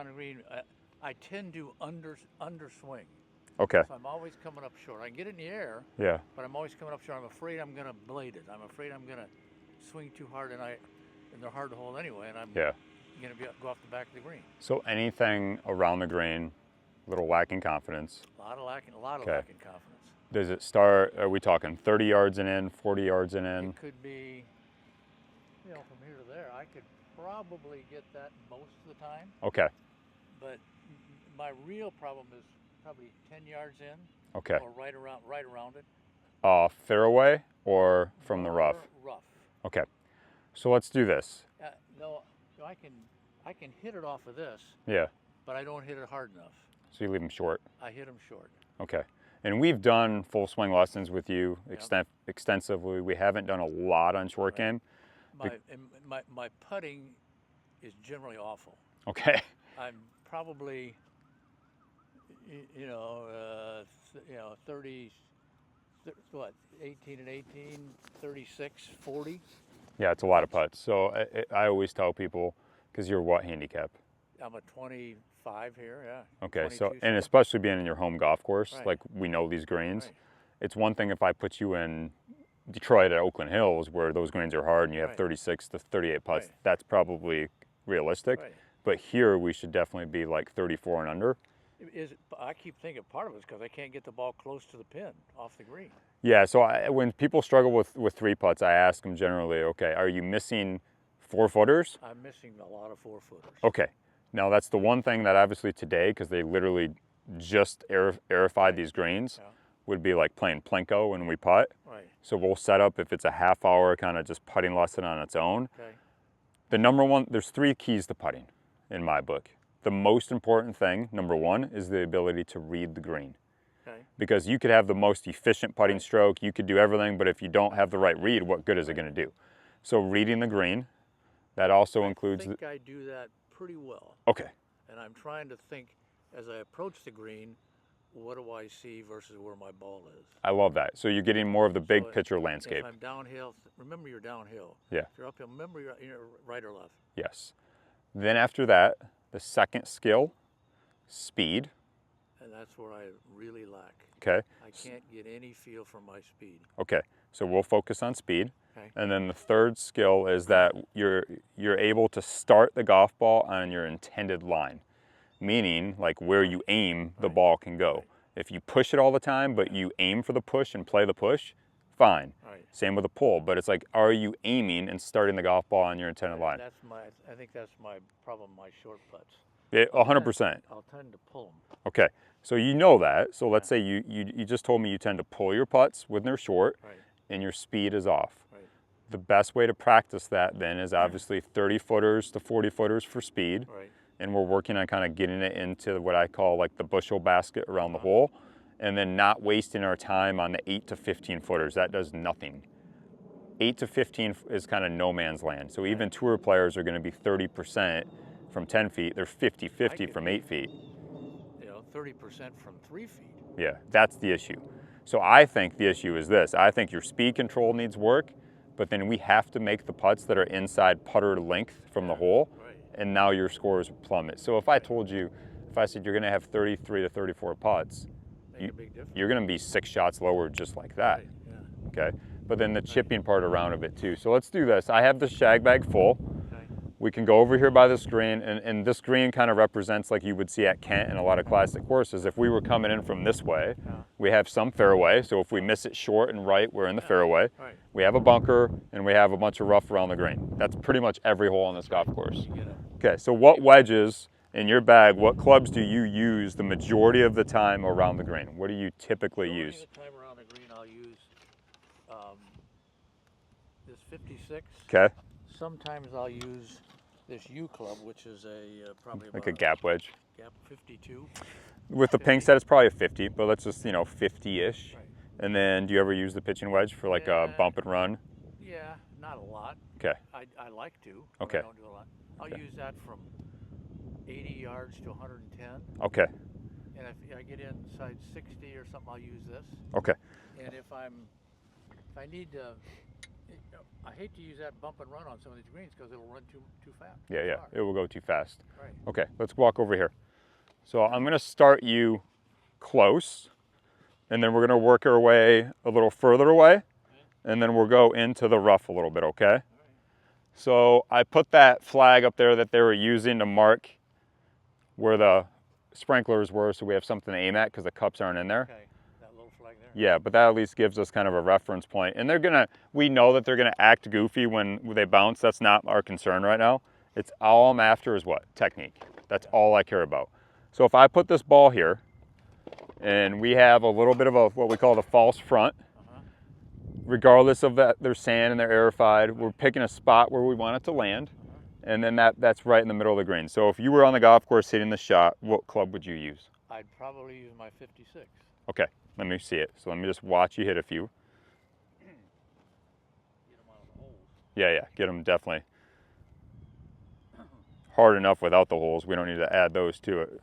On the green, I tend to underswing. Okay. So I'm always coming up short. I can get it in the air, Yeah. but I'm always coming up short. I'm afraid I'm going to blade it. I'm afraid I'm going to swing too hard, and they're hard to hold anyway, and I'm Yeah. going to go off the back of the green. So anything around the green, a little lacking confidence. A lot of lacking Okay. confidence. Does it start, are we talking 30 yards and in, 40 yards and in? It could be, from here to there. I could probably get that most of the time, Okay. but my real problem is probably 10 yards in, Okay. or right around it. Fairway or from the rough? Rough. Okay. So let's do this. No, I can hit it off of this, Yeah. but I don't hit it hard enough. So you leave them short? I hit them short. Okay. And we've done full swing lessons with you Yep. extensively. We haven't done a lot on short game. My putting is generally awful. Okay. I'm probably, 30, what, 18 and 18, 36, 40. Yeah, it's a lot of putts. So I always tell people, because you're what handicap? I'm a 25 here, yeah. Okay, so, 22, and especially being in your home golf course, right. like we know these greens. Right. It's one thing if I put you in Detroit at Oakland Hills where those greens are hard and you have Right. 36 to 38 putts, Right. that's probably realistic. Right. But here we should definitely be like 34 and under. I keep thinking part of it is because I can't get the ball close to the pin off the green. Yeah, so when people struggle with three putts, I ask them generally, okay, are you missing 4-footers? I'm missing a lot of 4-footers. Okay. Now that's the one thing that obviously today, because they literally just aerified these greens, Yeah. would be like playing Plinko when we putt. Right. So we'll set up if it's a half hour kind of just putting lesson on its own. Okay. The number one, there's 3 keys to putting in my book. The most important thing, number 1, is the ability to read the green. Okay. Because you could have the most efficient putting Right. stroke, you could do everything, but if you don't have the right read, what good is it going to do? So reading the green, that also includes... I think I do that pretty well. Okay. And I'm trying to think, as I approach the green, what do I see versus where my ball is? I love that. So you're getting more of the big So picture landscape. If I'm downhill, remember you're downhill. Yeah. If you're uphill, remember you're right or left. Yes. Then after that, the second skill, speed. And that's where I really lack. Okay. I can't get any feel for my speed. Okay. So we'll focus on speed. Okay. And then the third skill is that you're able to start the golf ball on your intended line, meaning like where you aim, the Right. ball can go. Right. If you push it all the time, but you aim for the push and play the push, fine. Right. Same with a pull, but it's like, are you aiming and starting the golf ball on your intended line? I think that's my problem, my short putts. Yeah, 100%. I'll tend to pull them. Okay, so you know that. So let's say you just told me you tend to pull your putts when they're short Right. and your speed is off. Right. The best way to practice that then is obviously 30-footers to 40-footers for speed. Right. And we're working on kind of getting it into what I call like the bushel basket around the hole, and then not wasting our time on the 8 to 15-footers. That does nothing. 8 to 15 is kind of no man's land. So even tour players are going to be 30% from 10 feet. They're 50-50 from 8 feet. 30% from 3 feet. Yeah, that's the issue. So I think the issue is this. I think your speed control needs work, but then we have to make the putts that are inside putter length from the hole, Right. and now your scores plummet. So if I said you're going to have 33 to 34 putts, Make a big difference. you're going to be 6 shots lower just like that. Right. Yeah. Okay? But then the chipping part around of it too. So let's do this. I have the shag bag full. Okay. We can go over here by this green, and this green kind of represents like you would see at Kent and a lot of classic courses. If we were coming in from this way, we have some fairway. So if we miss it short and right, we're in the fairway. Right. We have a bunker, and we have a bunch of rough around the green. That's pretty much every hole on this golf course. You get it. Okay, so what wedges in your bag, what clubs do you use the majority of the time around the green? What do you typically use? Majority of the time around the green, I'll use this 56. Okay, Sometimes I'll use this U club, which is probably like about a gap wedge. gap 52. With the pink set, it's probably a 50, but let's just, 50-ish. Right. And then do you ever use the pitching wedge for like a Yeah. bump and run? Yeah, not a lot. Okay, I like to. But Okay. I don't do a lot. I'll Okay. use that from 80 yards to 110. okay, And if I get inside 60 or something, I'll use this. okay, And if I need to, I hate to use that bump and run on some of these greens because it'll run too fast. Yeah, yeah, it will go too fast. Right. Okay, let's walk over here. So I'm gonna start you close, and then we're gonna work our way a little further away, and then we'll go into the rough a little bit, okay? So I put that flag up there that they were using to mark where the sprinklers were, so we have something to aim at because the cups aren't in there. Okay, that little flag there. Yeah, but that at least gives us kind of a reference point. And we know that they're gonna act goofy when they bounce. That's not our concern right now. It's all I'm after is what? Technique. That's all I care about. So if I put this ball here, and we have a little bit of what we call the false front, regardless of that, there's sand and they're aerified, we're picking a spot where we want it to land, and then that's right in the middle of the green. So if you were on the golf course hitting the shot, what club would you use? I'd probably use my 56. Okay, let me see it. So let me just watch you hit a few. Get them out of the holes. Yeah, get them definitely hard enough without the holes. We don't need to add those to it.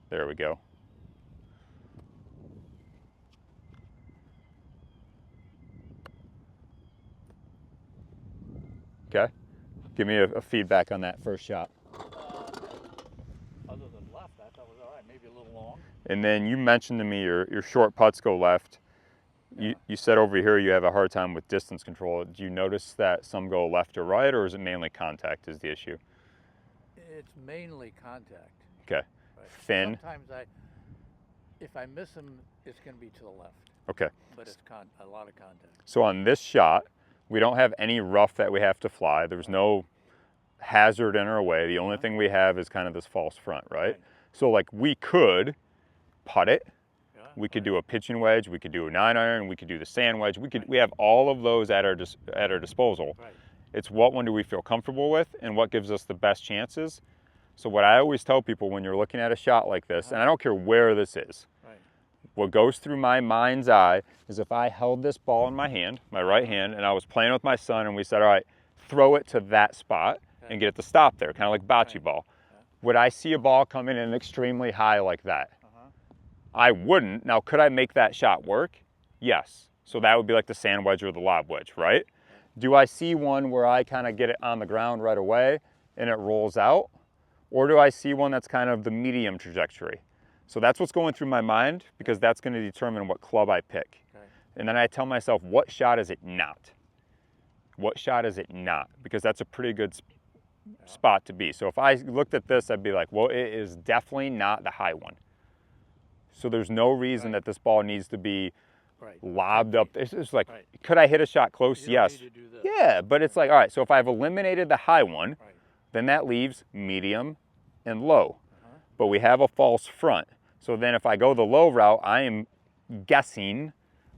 There we go. Okay, give me a feedback on that first shot. Other than left, I thought was all right. Maybe a little long. And then you mentioned to me your short putts go left. Yeah. You said over here you have a hard time with distance control. Do you notice that some go left or right, or is it mainly contact is the issue? It's mainly contact. Okay. Right. Thin. Sometimes if I miss them, it's going to be to the left. Okay. But it's a lot of contact. So on this shot, we don't have any rough that we have to fly. There's no hazard in our way. The only thing we have is kind of this false front, right? So like we could putt it. We could do a pitching wedge. We could do a 9-iron. We could do the sand wedge. We have all of those at our disposal. Right. It's what one do we feel comfortable with and what gives us the best chances. So what I always tell people when you're looking at a shot like this, and I don't care where this is, what goes through my mind's eye is if I held this ball in my hand, my right hand, and I was playing with my son and we said, all right, throw it to that spot and get it to stop there, kind of like bocce ball. Would I see a ball coming in extremely high like that? I wouldn't. Now, could I make that shot work? Yes. So that would be like the sand wedge or the lob wedge, right? Do I see one where I kind of get it on the ground right away and it rolls out? Or do I see one that's kind of the medium trajectory? So that's what's going through my mind because that's going to determine what club I pick. And then I tell myself, what shot is it not? What shot is it not? Because that's a pretty good spot to be. So if I looked at this, I'd be like, well, it is definitely not the high one. So there's no reason that this ball needs to be lobbed up. It's just like, could I hit a shot close? Yes. Yeah, but it's like, all right, so if I've eliminated the high one, then that leaves medium and low. But we have a false front. So then if I go the low route, I am guessing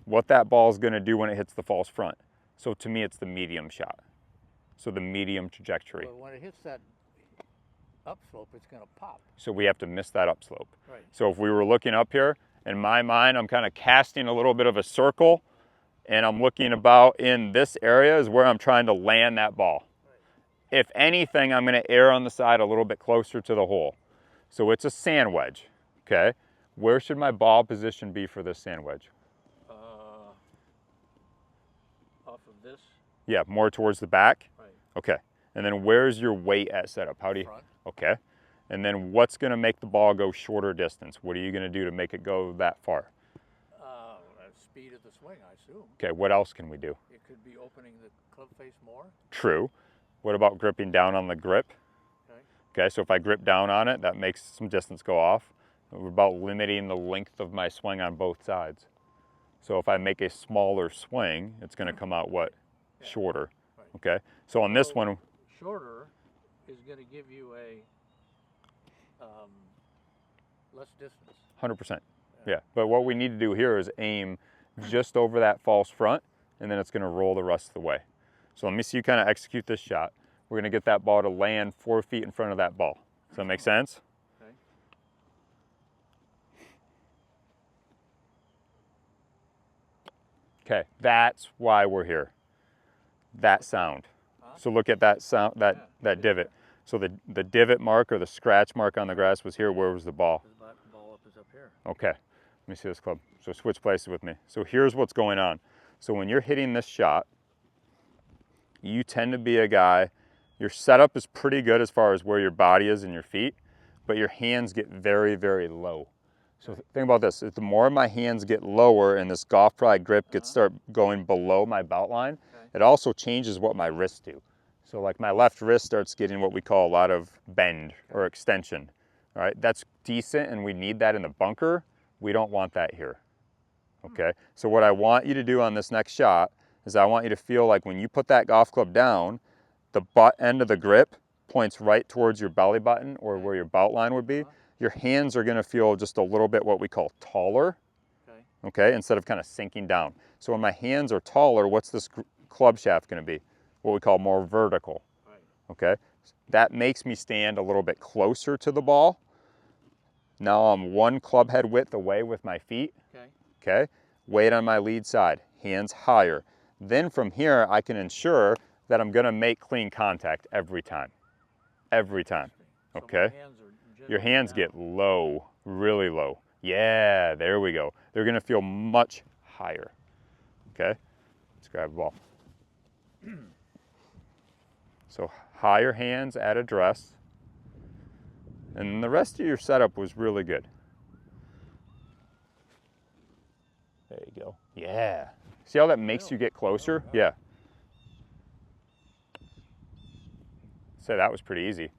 what that ball is going to do when it hits the false front. So to me, it's the medium shot. So the medium trajectory. But when it hits that upslope, it's going to pop. So we have to miss that upslope. Right. So if we were looking up here, in my mind, I'm kind of casting a little bit of a circle, and I'm looking about in this area is where I'm trying to land that ball. If anything, I'm going to err on the side a little bit closer to the hole. So it's a sand wedge, okay? Where should my ball position be for this sand wedge? Off of this? Yeah, more towards the back? Right. Okay. And then where's your weight at setup? How do you? Front. Okay. And then what's going to make the ball go shorter distance? What are you going to do to make it go that far? Speed of the swing, I assume. Okay, what else can we do? It could be opening the club face more. True. What about gripping down on the grip? Okay, so if I grip down on it, that makes some distance go off. We're about limiting the length of my swing on both sides. So if I make a smaller swing, it's going to come out what? Shorter. Okay, so on this one, shorter is going to give you a less distance. 100%. Yeah, but what we need to do here is aim just over that false front, and then it's going to roll the rest of the way. So let me see you kind of execute this shot. We're going to get that ball to land 4 feet in front of that ball. Does that make sense? Okay, that's why we're here. That sound. So look at that sound, that divot. So the divot mark or the scratch mark on the grass was here. Where was the ball? The ball up is up here. Okay, let me see this club. So switch places with me. So here's what's going on. So when you're hitting this shot, you tend to be a guy, your setup is pretty good as far as where your body is and your feet, but your hands get very, very low. So think about this, if the more my hands get lower and this golf pride grip gets start going below my belt line, it also changes what my wrists do. So like my left wrist starts getting what we call a lot of bend or extension. All right, that's decent and we need that in the bunker. We don't want that here. Okay, so what I want you to do on this next shot is I want you to feel like when you put that golf club down, the butt end of the grip points right towards your belly button or where your belt line would be. Your hands are gonna feel just a little bit what we call taller, okay, instead of kind of sinking down. So when my hands are taller, what's this club shaft gonna be? What we call more vertical, okay? That makes me stand a little bit closer to the ball. Now I'm one club head width away with my feet, okay? Weight on my lead side, hands higher. Then from here, I can ensure that I'm gonna make clean contact every time, okay? Your hands get low, really low. Yeah, there we go. They're gonna feel much higher, okay? Let's grab the ball. So higher hands at address. And the rest of your setup was really good. There you go. Yeah. See how that makes you get closer? Yeah. So that was pretty easy.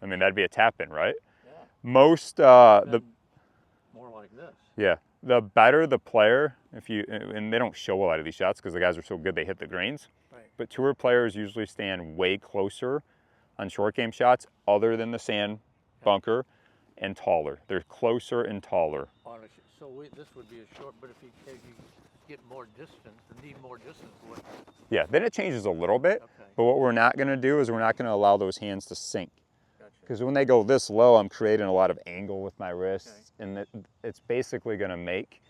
I mean, that'd be a tap in, right? Yeah. Most, More like this. Yeah. The better the player, and they don't show a lot of these shots because the guys are so good they hit the greens. Right. But tour players usually stand way closer on short game shots other than the sand bunker and taller. They're closer and taller. So this would be a short, but if you get more distance, need more distance. Yeah, then it changes a little bit. Okay. But what we're not going to do is we're not going to allow those hands to sink. Because when they go this low, I'm creating a lot of angle with my wrists, and it's basically going to make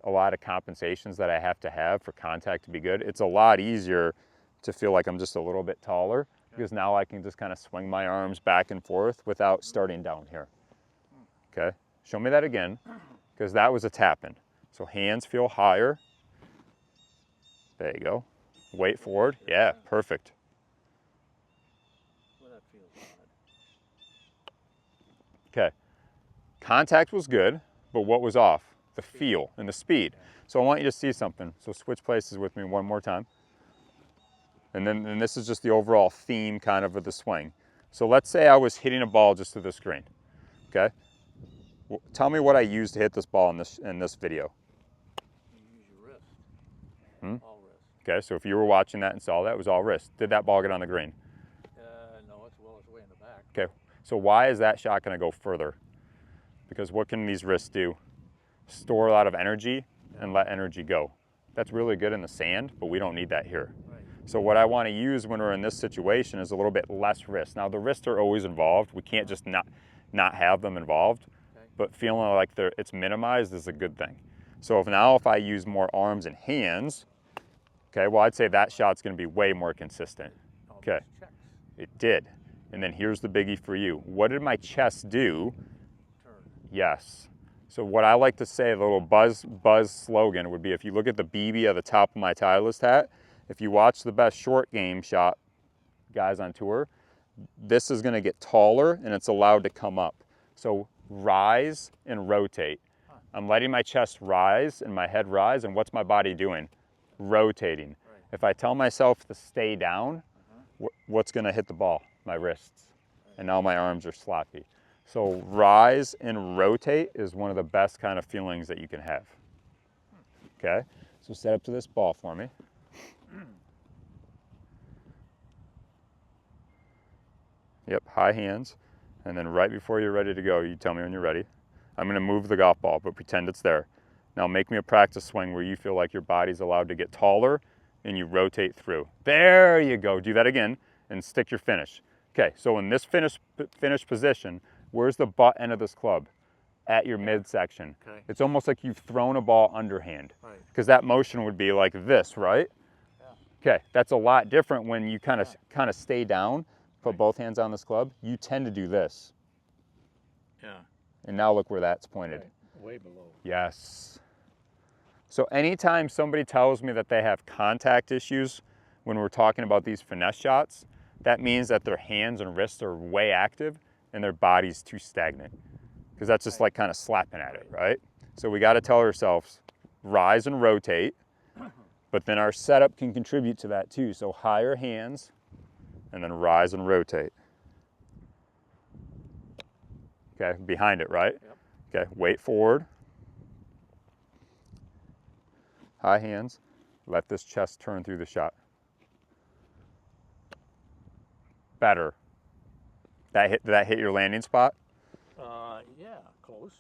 a lot of compensations that I have to have for contact to be good. It's a lot easier to feel like I'm just a little bit taller because now I can just kind of swing my arms back and forth without starting down here. Okay, show me that again, because that was a tap-in. So hands feel higher. There you go. Weight forward. Yeah, perfect. Okay, contact was good, but what was off? The feel and the speed. So I want you to see something. So switch places with me one more time. And this is just the overall theme kind of the swing. So let's say I was hitting a ball just to the screen, okay? Well, tell me what I used to hit this ball in this video. You use your wrist. All wrist. Okay, so if you were watching that and saw that, it was all wrist. Did that ball get on the green? No, it's way in the back. Okay, so why is that shot gonna go further? Because what can these wrists do? Store a lot of energy and let energy go. That's really good in the sand, but we don't need that here. Right. So what I want to use when we're in this situation is a little bit less wrist. Now the wrists are always involved. We can't just not have them involved, but feeling like it's minimized is a good thing. So if I use more arms and hands, okay, well I'd say that shot's going to be way more consistent. Okay, it did. And then here's the biggie for you. What did my chest do? Turn. Yes. So what I like to say, the little buzz slogan would be, if you look at the BB at the top of my Titleist hat, if you watch the best short game shot guys on tour, this is going to get taller and it's allowed to come up. So rise and rotate. I'm letting my chest rise and my head rise, and what's my body doing? Rotating. Right. If I tell myself to stay down, what's going to hit the ball? My wrists. Right. And now my arms are sloppy. So rise and rotate is one of the best kind of feelings that you can have. Okay, so set up to this ball for me. Yep, high hands. And then right before you're ready to go, you tell me when you're ready. I'm gonna move the golf ball, but pretend it's there. Now make me a practice swing where you feel like your body's allowed to get taller and you rotate through. There you go, do that again and stick your finish. Okay, so in this finish position, where's the butt end of this club? At your midsection. Okay. It's almost like you've thrown a ball underhand. Right. Because that motion would be like this, right? Yeah. Okay, that's a lot different when you kind of stay down, put both hands on this club. You tend to do this. Yeah. And now look where that's pointed. Right. Way below. Yes. So anytime somebody tells me that they have contact issues when we're talking about these finesse shots, that means that their hands and wrists are way active and their body's too stagnant. Because that's just like kind of slapping at it, right? So we got to tell ourselves, rise and rotate, but then our setup can contribute to that too. So higher hands and then rise and rotate. Okay, behind it, right? Yep. Okay, weight forward. High hands, let this chest turn through the shot. Better. Did that hit your landing spot? Yeah, close.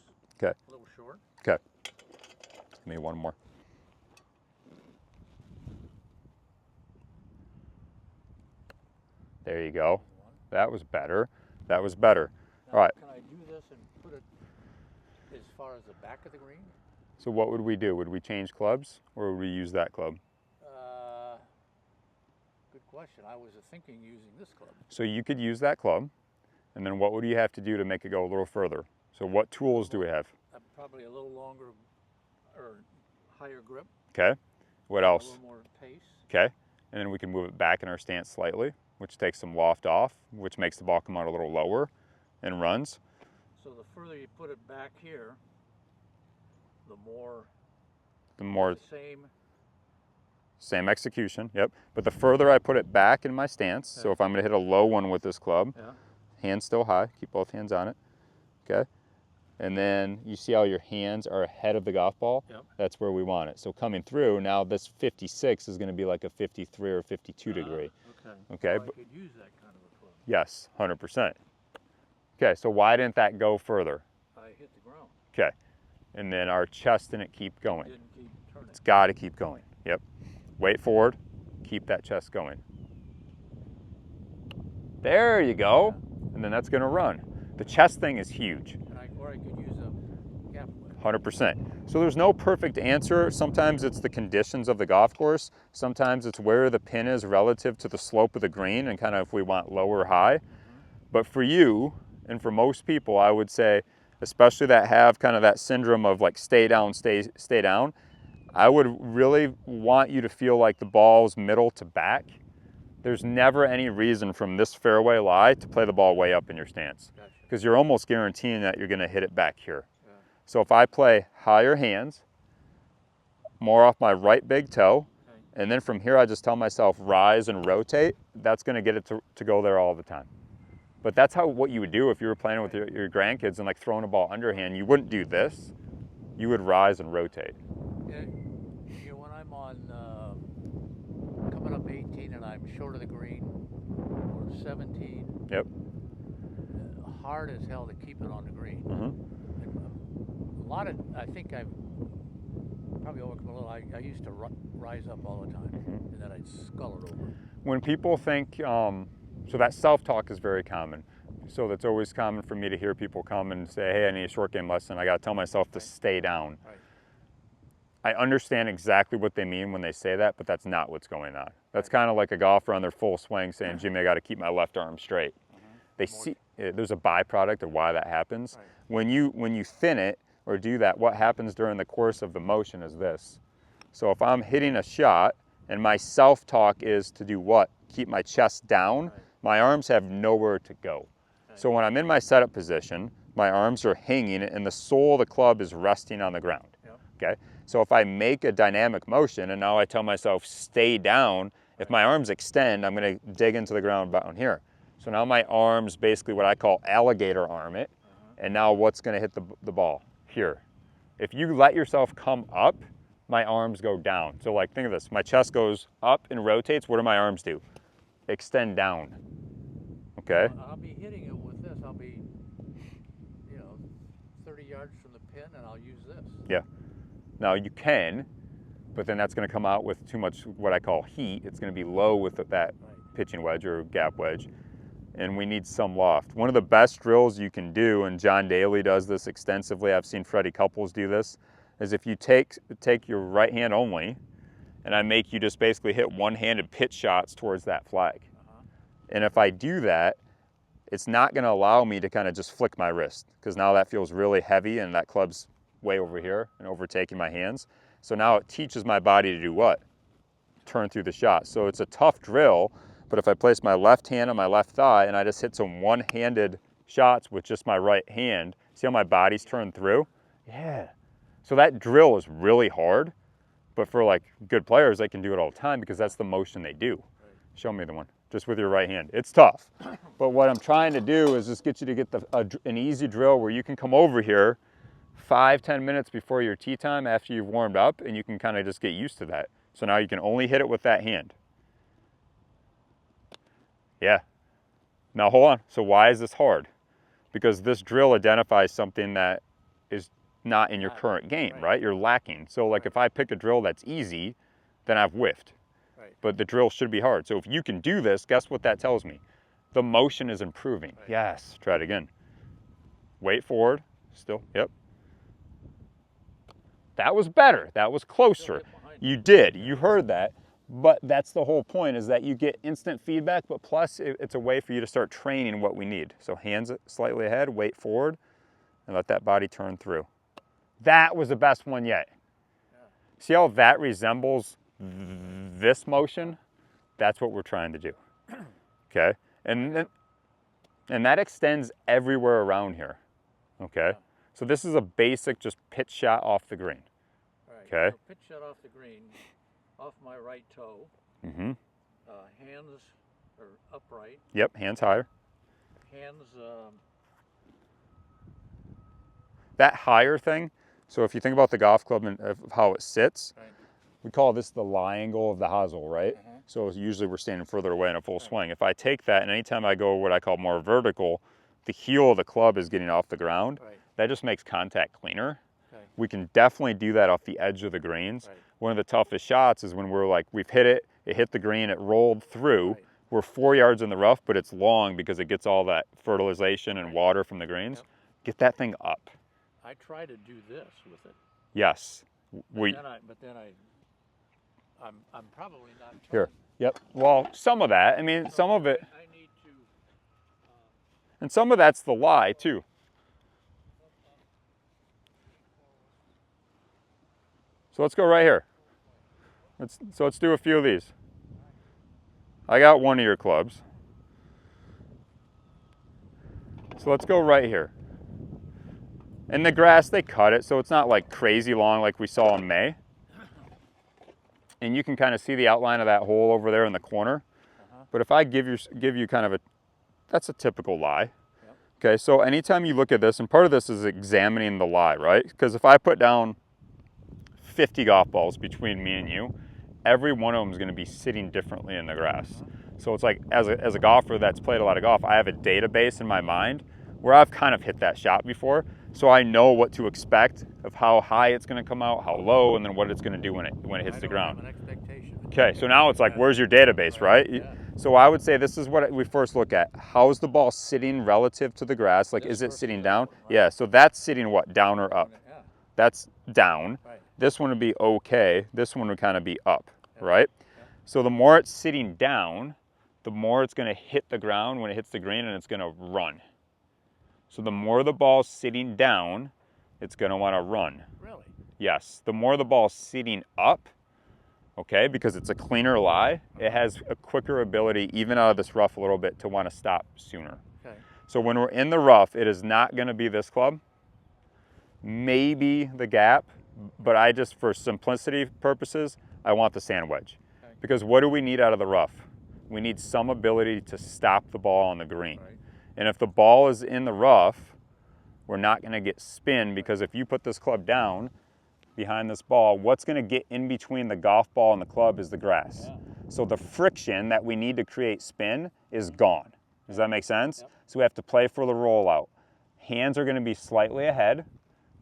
Okay. A little short. Okay. Give me one more. There you go. That was better. That was better. Now, all right. Can I do this and put it as far as the back of the green? So what would we do? Would we change clubs or would we use that club? Good question. I was thinking using this club. So you could use that club, and then what would you have to do to make it go a little further? So what tools do we have? Probably a little longer or higher grip. Okay. What A else? little more pace. Okay. And then we can move it back in our stance slightly, which takes some loft off, which makes the ball come out a little lower and runs. So the further you put it back here, the more same execution, yep. But the further I put it back in my stance, yeah. so if I'm gonna hit a low one with this club, yeah. hands still high, keep both hands on it, okay? And then you see how your hands are ahead of the golf ball? Yep. That's where we want it. So coming through, now this 56 is gonna be like a 53 or 52 degree. Okay. Okay. So I could use that kind of a club. Yes, 100%. Okay, so why didn't that go further? I hit the ground. Okay, and then our chest didn't keep going. Didn't keep turning. It's gotta keep going, yep. Weight forward, keep that chest going. There you go, and then that's gonna run. The chest thing is huge. Or I could use a gap wedge. 100%. So there's no perfect answer. Sometimes it's the conditions of the golf course. Sometimes it's where the pin is relative to the slope of the green and kind of if we want low or high. But for you, and for most people, I would say, especially that have kind of that syndrome of like stay down, stay down, I would really want you to feel like the ball's middle to back. There's never any reason from this fairway lie to play the ball way up in your stance. Because you're almost guaranteeing that you're gonna hit it back here. Yeah. So if I play higher hands, more off my right big toe, Okay. and then from here I just tell myself rise and rotate, that's gonna get it to go there all the time. But that's what you would do if you were playing with your grandkids and like throwing a ball underhand. You wouldn't do this. You would rise and rotate. Yeah, you know, when I'm on coming up 18 and I'm short of the green, or 17. Yep. Hard as hell to keep it on the green. Mm-hmm. A lot of, I think I've probably overcome a little. I used to rise up all the time, Mm-hmm. and then I'd scull it over. When people think, so that self-talk is very common. So that's always common for me to hear people come and say, hey, I need a short game lesson. I got to tell myself to stay down. Right. I understand exactly what they mean when they say that, but that's not what's going on. That's kind of like a golfer on their full swing saying, Jimmy, I got to keep my left arm straight. They see, there's a byproduct of why that happens. Right. When you thin it or do that, what happens during the course of the motion is this. So if I'm hitting a shot and my self-talk is to do what? Keep my chest down, Right. my arms have nowhere to go. Right. So when I'm in my setup position, my arms are hanging and the sole of the club is resting on the ground. Yep. Okay? So if I make a dynamic motion and now I tell myself stay down, if my arms extend, I'm going to dig into the ground down here. So now my arms basically what I call alligator arm it, and now what's going to hit the ball? Here. If you let yourself come up, my arms go down. So like think of this, my chest goes up and rotates, what do my arms do? Extend down. Okay? I'll be hitting it with this. I'll be, 30 yards from the pin, and I'll use this. Yeah. Now you can, but then that's going to come out with too much what I call heat. It's going to be low with that Right. pitching wedge or gap wedge, and we need some loft. One of the best drills you can do, and John Daly does this extensively, I've seen Freddie Couples do this, is if you take your right hand only, and I make you just basically hit one-handed pitch shots towards that flag. And if I do that, it's not going to allow me to kind of just flick my wrist, because now that feels really heavy and that club's way over here and overtaking my hands. So now it teaches my body to do what? turn through the shot. So it's a tough drill, but if I place my left hand on my left thigh and I just hit some one-handed shots with just my right hand, see how my body's turned through? Yeah. So that drill is really hard, but for like good players, they can do it all the time because that's the motion they do. Show me the one, just with your right hand. It's tough, but what I'm trying to do is just get you to get an easy drill where you can come over here 5-10 minutes before your tee time after you've warmed up, and you can kind of just get used to that. So now you can only hit it with that hand. Yeah. Now hold on. So why is this hard? Because this drill identifies something that is not in your current game, right? You're lacking. So like if I pick a drill that's easy, then I've whiffed. But the drill should be hard. So if you can do this, guess what that tells me? The motion is improving. Yes. Try it again. Weight forward. Still. Yep. That was better. That was closer. You did. You heard that. But that's the whole point, is that you get instant feedback, but plus it's a way for you to start training what we need. So hands slightly ahead, weight forward, and let that body turn through. That was the best one yet. See how that resembles this motion? That's what we're trying to do. Okay? And that extends everywhere around here. Okay? So this is a basic just pitch shot off the green. Okay? So pitch shot off the green, off my right toe. Mm-hmm. Hands are upright. Yep, hands higher. Hands. That higher thing, so if you think about the golf club and how it sits, we call this the lie angle of the hosel, right? So usually we're standing further away in a full swing. If I take that, and anytime I go what I call more vertical, the heel of the club is getting off the ground. That just makes contact cleaner. We can definitely do that off the edge of the greens. One of the toughest shots is when we're like, we've hit it, it hit the green, it rolled through. We're 4 yards in the rough, but it's long because it gets all that fertilization and water from the greens. Get that thing up. I try to do this with it. Yes. But then I'm probably not. Here. Yep. Well, some of that. I mean, some of it. I need to. And some of that's the lie too. So let's go right here. Let's do a few of these. I got one of your clubs. So let's go right here. In the grass, they cut it, so it's not like crazy long like we saw in May. And you can kind of see the outline of that hole over there in the corner. But if I give you kind of that's a typical lie. Okay, so anytime you look at this, and part of this is examining the lie, right? Because if I put down 50 golf balls between me and you, every one of them is going to be sitting differently in the grass. So it's like, as a golfer that's played a lot of golf, I have a database in my mind where I've kind of hit that shot before. So I know what to expect of how high it's going to come out, how low, and then what it's going to do when it hits the ground. Have an expectation. Okay, so now it's like, where's your database, right? So I would say this is what we first look at. How's the ball sitting relative to the grass? Like, is it sitting down? Yeah, so that's sitting what, down or up? That's down. This one would be okay. This one would kind of be up, right? So the more it's sitting down, the more it's going to hit the ground when it hits the green, and it's going to run. So the more the ball's sitting down, it's going to want to run. Really? Yes. The more the ball's sitting up, okay, because it's a cleaner lie, it has a quicker ability, even out of this rough a little bit, to want to stop sooner. Okay. So when we're in the rough, it is not going to be this club, maybe the gap, but I just, for simplicity purposes, I want the sand wedge. Okay. Because what do we need out of the rough? We need some ability to stop the ball on the green. Right. And if the ball is in the rough, we're not going to get spin, because if you put this club down behind this ball, what's going to get in between the golf ball and the club is the grass. Yeah. So the friction that we need to create spin is gone. Does that make sense? Yep. So we have to play for the rollout. Hands are going to be slightly ahead.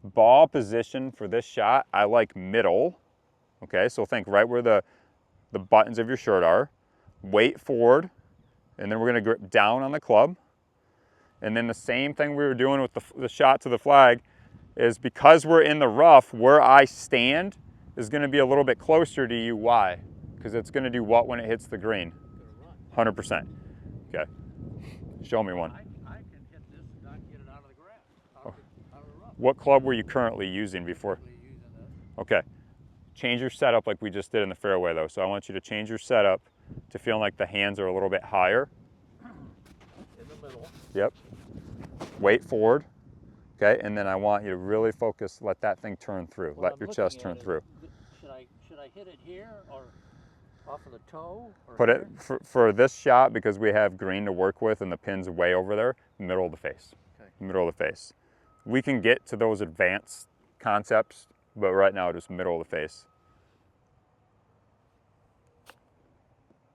Ball position for this shot, I like middle. Okay, so think right where the buttons of your shirt are. Weight forward, and then we're going to grip down on the club. And then the same thing we were doing with the shot to the flag is, because we're in the rough, where I stand is going to be a little bit closer to you. Why? Because it's going to do what when it hits the green? 100%. Okay. Show me one. I can hit this and not get it out of the grass, out of the rough. What club were you currently using before? Okay. Change your setup like we just did in the fairway though. So I want you to change your setup to feeling like the hands are a little bit higher. In the middle. Yep. Weight forward. Okay, and then I want you to really focus, let that thing turn through. Well, let your chest turn through. Should I hit it here or off of the toe? Or Put here? it, for this shot, because we have green to work with and the pin's way over there, middle of the face. Okay. Middle of the face. We can get to those advanced concepts, but right now just middle of the face.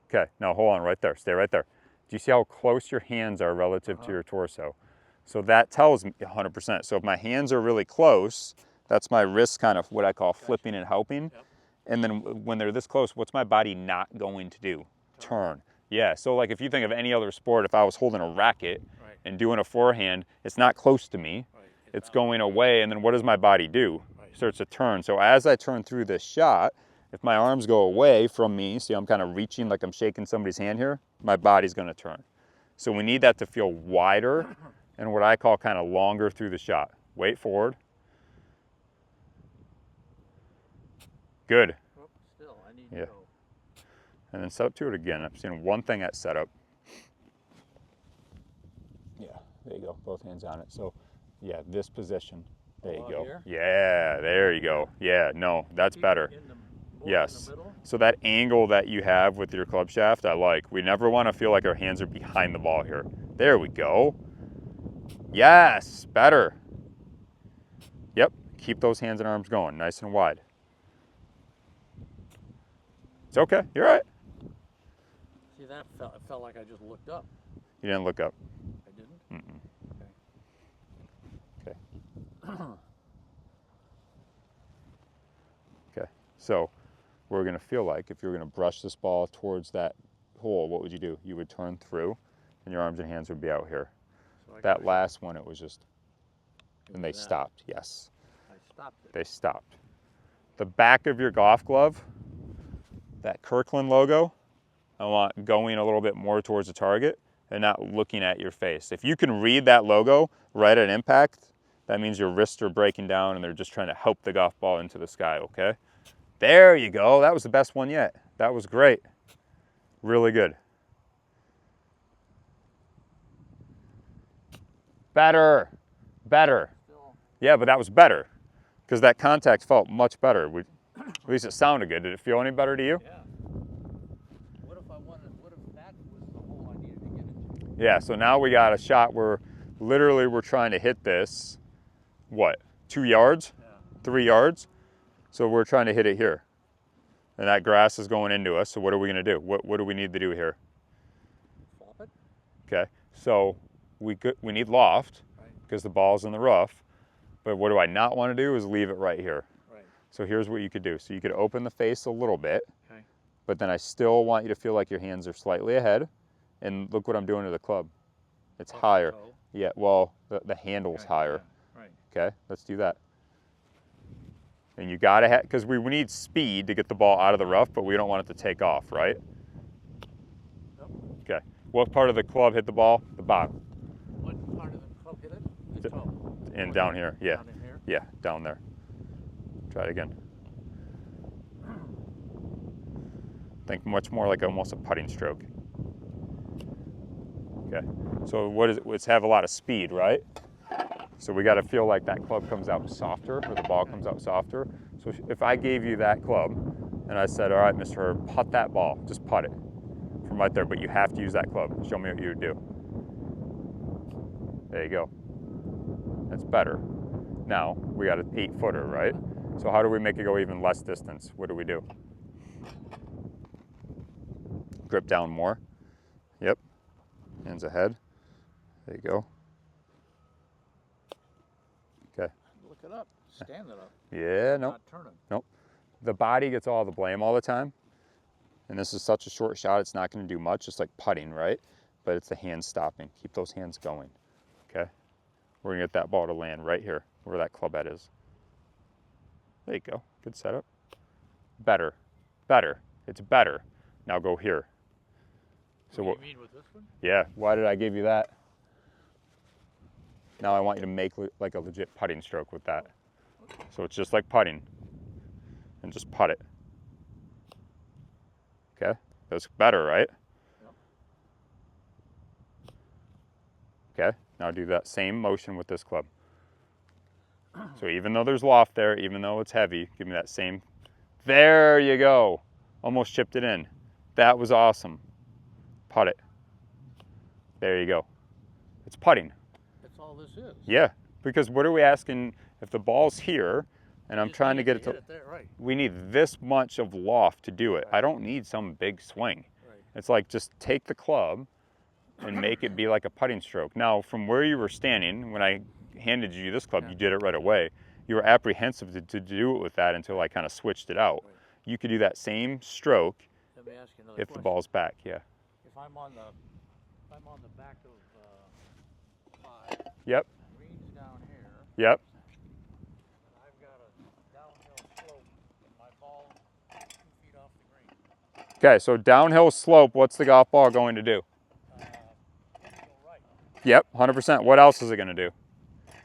Okay, now hold on right there, stay right there. Do you see how close your hands are relative to your torso? So that tells me 100%. So if my hands are really close, that's my wrist kind of what I call flipping and helping. Yep. And then when they're this close, what's my body not going to do? Turn. Yeah, so like if you think of any other sport, if I was holding a racket and doing a forehand, it's not close to me. It's going away, and then what does my body do? It starts to turn. So as I turn through this shot, if my arms go away from me, see I'm kind of reaching like I'm shaking somebody's hand here, my body's gonna turn. So we need that to feel wider and what I call kind of longer through the shot. Weight forward. Good. Oh, still, I need Yeah. to go. And then set up to it again. I'm seeing one thing at setup. Yeah, there you go. Both hands on it. So, yeah, this position. There you go. Here? Yeah, there you go. Yeah, no, that's Keep better. it in the, Yes. in the middle? So that angle that you have with your club shaft, I like. We never want to feel like our hands are behind the ball here. There we go. Yes, better. Yep, keep those hands and arms going, nice and wide. It's okay, you're right. See, that it felt like I just looked up. You didn't look up. I didn't? Okay. Okay, so we're gonna feel like if you're gonna brush this ball towards that hole, what would you do? You would turn through and your arms and hands would be out here. So That last one, it was just, and they that. stopped, yes. I stopped it. They stopped. The back of your golf glove, that Kirkland logo, I want going a little bit more towards the target and not looking at your face. If you can read that logo right at impact, that means your wrists are breaking down and they're just trying to help the golf ball into the sky, okay? There you go. That was the best one yet. That was great. Really good. Better. Better. Still, Yeah, but that was better because that contact felt much better. At least it sounded good. Did it feel any better to you? yeah. What if that was the hole I needed to get into? Yeah, so now we got a shot where literally we're trying to hit this, what, 2 yards? Yeah. 3 yards? So we're trying to hit it here. And that grass is going into us, so what are we gonna do? What do we need to do here? Flop it? Okay, so we need loft because the ball's in the rough, but what do I not wanna do is leave it right here. Right. So here's what you could do. So you could open the face a little bit, Okay. but then I still want you to feel like your hands are slightly ahead, and look what I'm doing to the club. It's Off the higher. toe. Yeah, well, the handle's Okay, higher. yeah, right. Okay, let's do that. And you gotta have, because we need speed to get the ball out of the rough, but we don't want it to take off, right? Yep. Okay, what part of the club hit the ball? The bottom. What part of the club hit it? The toe. And down here, yeah. Down in here? Yeah, down there. Try it again. Think much more like almost a putting stroke. Okay, so what is it? It's have a lot of speed, right? So we got to feel like that club comes out softer, or the ball comes out softer. So if I gave you that club and I said, all right, Mr. Herb, putt that ball, just putt it from right there, but you have to use that club. Show me what you would do. There you go. That's better. Now we got an 8-footer, right? So how do we make it go even less distance? What do? Grip down more. Yep. Hands ahead. There you go. Okay. Look it up. Stand it up. Yeah, no. Not turning. Nope. The body gets all the blame all the time. And this is such a short shot, it's not going to do much. It's like putting, right? But it's the hands stopping. Keep those hands going. Okay? We're going to get that ball to land right here, where that club head is. There you go. Good setup. Better. Better. It's better. Now go here. So What do you mean with this one? Yeah, why did I give you that? Now I want you to make like a legit putting stroke with that. So it's just like putting. and just putt it. Okay, that's better, right? Okay, now do that same motion with this club. So even though there's loft there, even though it's heavy, give me that same. There you go. Almost chipped it in. That was awesome. Putt it. There you go. It's putting. That's all this is. Yeah, because what are we asking if the ball's here and I'm Just trying to need get it to, hit it there, right. we need this much of loft to do it. I don't need some big swing. Right. It's like just take the club and make it be like a putting stroke. Now, from where you were standing, when I handed you this club, you did it right away. You were apprehensive to do it with that until I kind of switched it out. Right. You could do that same stroke Let me ask you another if the question. ball's back, yeah. If I'm on the back of 5, Yep, green's down here, yep. and I've got a downhill slope, and my ball 2 feet off the green. Okay, so downhill slope, what's the golf ball going to do? Go right. Yep, 100%. What else is it going to do? Yeah,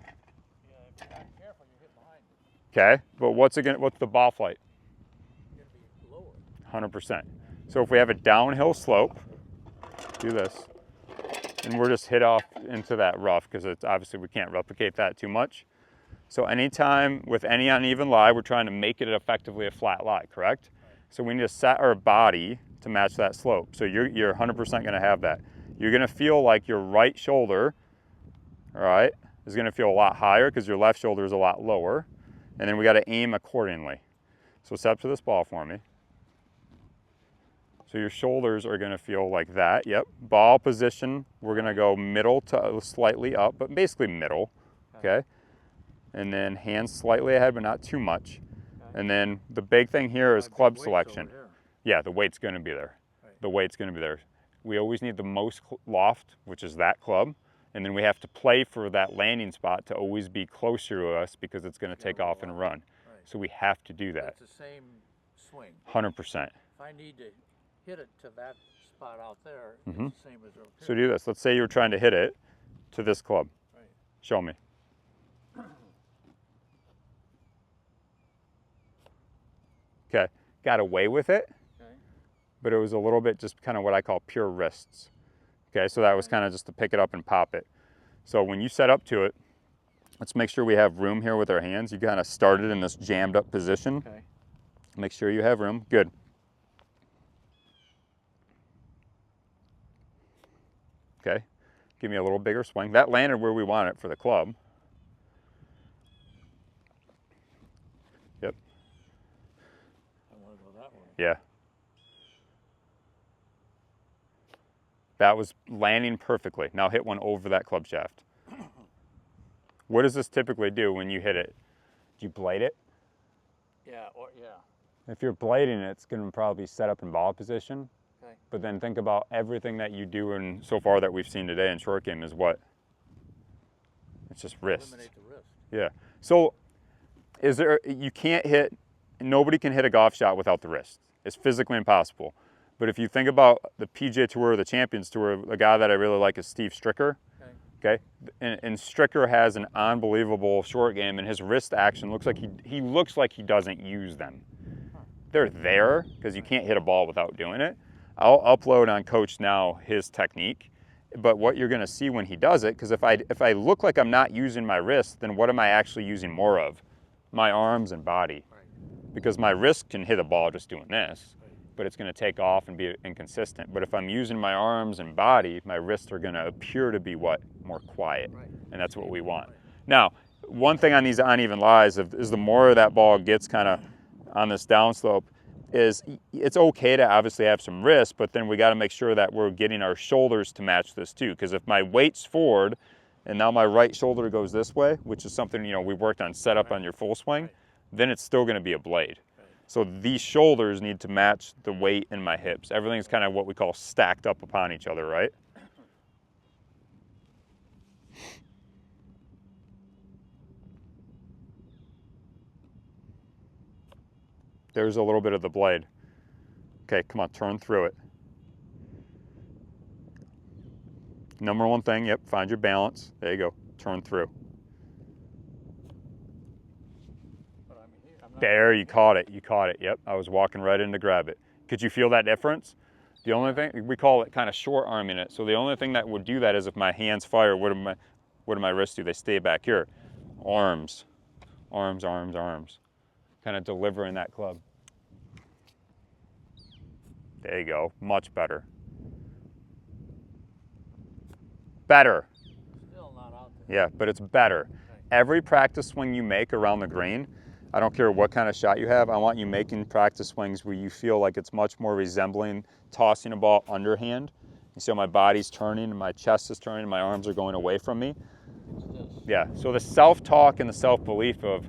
if you're not careful, you hit behind it. Okay, but what's the ball flight? You're gonna be lower. 100%. So if we have a downhill slope, do this, and we're just hit off into that rough because it's obviously we can't replicate that too much. So anytime with any uneven lie, we're trying to make it effectively a flat lie, correct? So we need to set our body to match that slope. So you're 100% going to have that. You're going to feel like your right shoulder, all right, is going to feel a lot higher because your left shoulder is a lot lower. And then we got to aim accordingly. So step to this ball for me. So your shoulders are going to feel like that. Yep. Ball position, we're going to go middle to slightly up, but basically middle. Okay. And then hands slightly ahead, but not too much. Okay. And then the big thing here is club selection. Yeah, the weight's going to be there. Right. The weight's going to be there. We always need the most loft, which is that club. And then we have to play for that landing spot to always be closer to us because it's going to take off and run. Right. So we have to do that. It's the same swing. 100%. If I need to hit it to that spot out there, it's the same as over here. So do this. Let's say you're trying to hit it to this club. Right. Show me. Okay. Got away with it, but it was a little bit just kind of what I call pure wrists. Okay, so that was kind of just to pick it up and pop it. So when you set up to it, let's make sure we have room here with our hands. You kind of started in this jammed up position. Okay. Make sure you have room. Good. Okay, give me a little bigger swing. That landed where we want it for the club. Yep. I want to go that way. Yeah. That was landing perfectly. Now hit one over that club shaft. What does this typically do when you hit it? Do you blade it? Yeah, If you're blading it, it's going to probably set up in ball position. Okay. But then think about everything that you do in so far that we've seen today in short game is what? It's just wrist. Eliminate the wrist. Yeah. So you can't hit, nobody can hit a golf shot without the wrist. It's physically impossible. But if you think about the PGA Tour, the Champions Tour, a guy that I really like is Steve Stricker. Okay. And Stricker has an unbelievable short game, and his wrist action looks like he looks like he doesn't use them. They're there because you can't hit a ball without doing it. I'll upload on Coach now his technique, but what you're going to see when he does it, because if I look like I'm not using my wrist, then what am I actually using more of? My arms and body. Because my wrist can hit a ball just doing this, but it's going to take off and be inconsistent. But if I'm using my arms and body, my wrists are going to appear to be what? More quiet. And that's what we want. Now, one thing on these uneven lies is the more that ball gets kind of on this downslope, is it's okay to obviously have some wrist, but then we got to make sure that we're getting our shoulders to match this too. Because if my weight's forward and now my right shoulder goes this way, which is something we worked on set up on your full swing, then it's still going to be a blade. So these shoulders need to match the weight in my hips. Everything's kind of what we call stacked up upon each other, right? There's a little bit of the blade. Okay, come on, turn through it. Number one thing, yep, find your balance. There you go, turn through. But I'm There, you caught it. You caught it. Yep, I was walking right in to grab it. Could you feel that difference? The only thing, we call it kind of short arming it. So the only thing that would do that is if my hands fire, what do my wrists do? They stay back here. Arms, arms, arms, arms. Kind of delivering that club. There you go, much better. Better. Still not out there. Yeah, but it's better. Every practice swing you make around the green, I don't care what kind of shot you have, I want you making practice swings where you feel like it's much more resembling tossing a ball underhand. You see how my body's turning and my chest is turning and my arms are going away from me? Yeah, so the self-talk and the self-belief of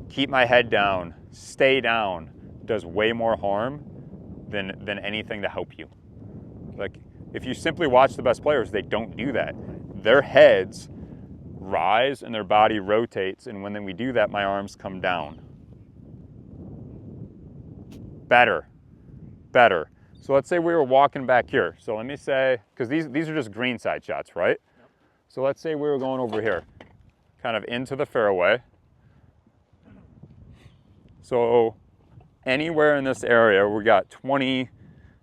keep my head down, stay down, does way more harm than anything to help you. Like, if you simply watch the best players, they don't do that. Their heads rise and their body rotates, and when we do that, my arms come down. Better, better. So let's say we were walking back here. So let me say, because these are just green side shots, right? Yep. So let's say we were going over here, kind of into the fairway. So anywhere in this area, we got 20,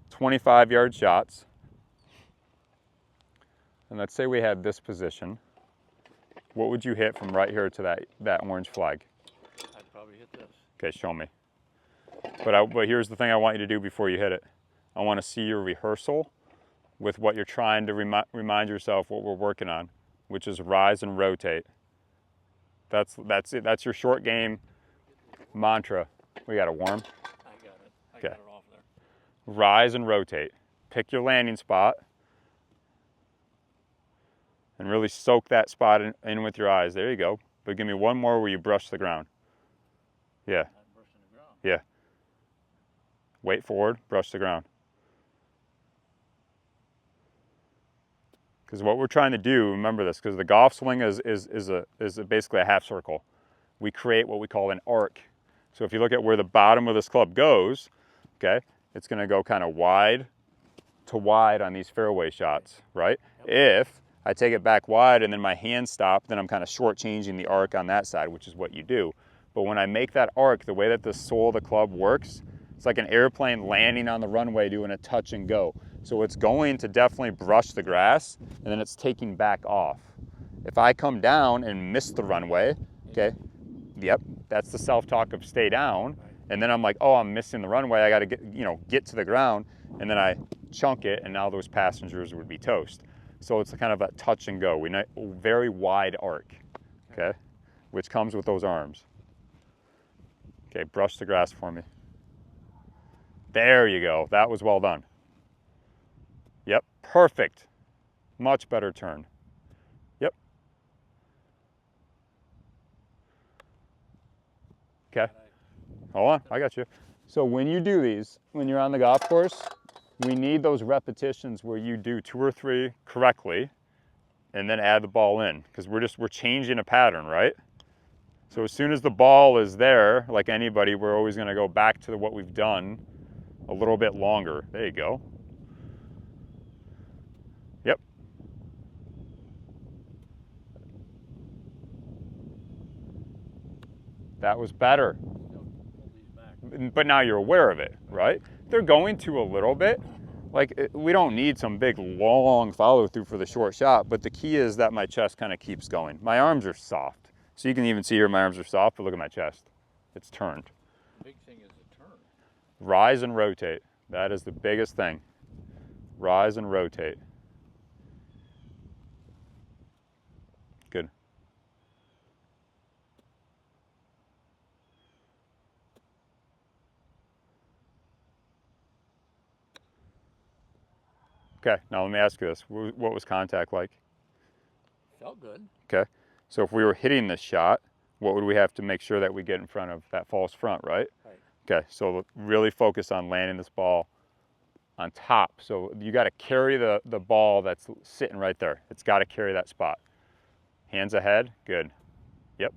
25-yard shots. And let's say we had this position. What would you hit from right here to that orange flag? I'd probably hit this. Okay, show me. But here's the thing I want you to do before you hit it. I want to see your rehearsal with what you're trying to remind yourself what we're working on, which is rise and rotate. That's it. That's your short game mantra. We got a worm. I got it. I got it off there. Rise and rotate. Pick your landing spot and really soak that spot in with your eyes. There you go. But give me one more where you brush the ground. Yeah. I'm brushing the ground. Yeah. Weight forward, brush the ground. Because what we're trying to do, remember this, because the golf swing is basically a half circle. We create what we call an arc. So if you look at where the bottom of this club goes, okay, it's going to go kind of wide to wide on these fairway shots, right? Yep. If I take it back wide and then my hands stop, then I'm kind of shortchanging the arc on that side, which is what you do. But when I make that arc, the way that the sole of the club works, it's like an airplane landing on the runway doing a touch and go. So it's going to definitely brush the grass and then it's taking back off. If I come down and miss the runway, okay, yep, that's the self-talk of stay down. And then I'm like, oh, I'm missing the runway. I got to get to the ground. And then I chunk it and now those passengers would be toast. So it's kind of a touch and go. We need a very wide arc, okay, which comes with those arms. Okay, brush the grass for me. There you go. That was well done. Yep, perfect. Much better turn. Yep. Okay. Hold on, I got you. So when you do these, when you're on the golf course, we need those repetitions where you do 2 or 3 correctly and then add the ball in, because we're changing a pattern, right? So as soon as the ball is there, like anybody, we're always going to go back to what we've done a little bit longer. There you go. Yep. That was better. But now you're aware of it, right? They're going to a little bit. Like, we don't need some big, long follow-through for the short shot, but the key is that my chest kind of keeps going. My arms are soft. So you can even see here my arms are soft, but look at my chest. It's turned. The big thing is the turn. Rise and rotate. That is the biggest thing. Rise and rotate. Good. Okay, now let me ask you this. What was contact like? Felt good. Okay, so if we were hitting this shot, what would we have to make sure that we get in front of that false front, right? Right. Okay, so really focus on landing this ball on top. So you got to carry the ball that's sitting right there. It's got to carry that spot. Hands ahead, good. Yep.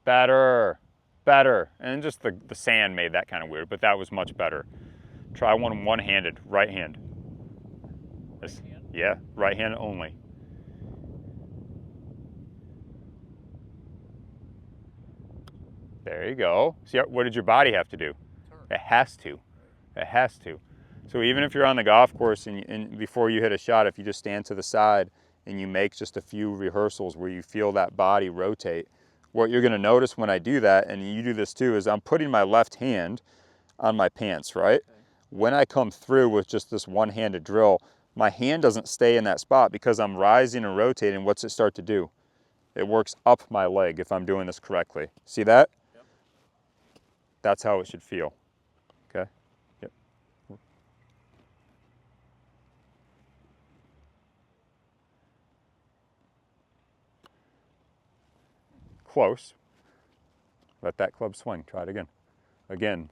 Better, better. And just the sand made that kind of weird, but that was much better. Try one-handed, right hand. Right hand? Yeah, right hand only. There you go. See, what did your body have to do? Turn. It has to. It has to. So even if you're on the golf course and before you hit a shot, if you just stand to the side and you make just a few rehearsals where you feel that body rotate, what you're gonna notice when I do that, and you do this too, is I'm putting my left hand on my pants, right? Okay. When I come through with just this one-handed drill, my hand doesn't stay in that spot because I'm rising and rotating. What's it start to do? It works up my leg if I'm doing this correctly. See that? Yep. That's how it should feel, okay? Yep. Close. Let that club swing, try it again. Again,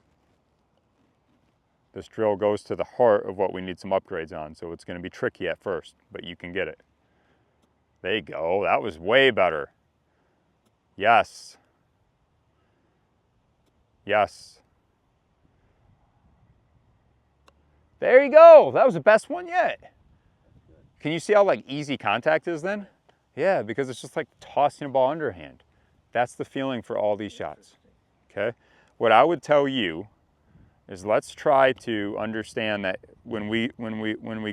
this drill goes to the heart of what we need some upgrades on, so it's gonna be tricky at first, but you can get it. There you go, that was way better. Yes. Yes. There you go, that was the best one yet. Can you see how like easy contact is then? Yeah, because it's just like tossing a ball underhand. That's the feeling for all these shots, okay? What I would tell you is let's try to understand that when we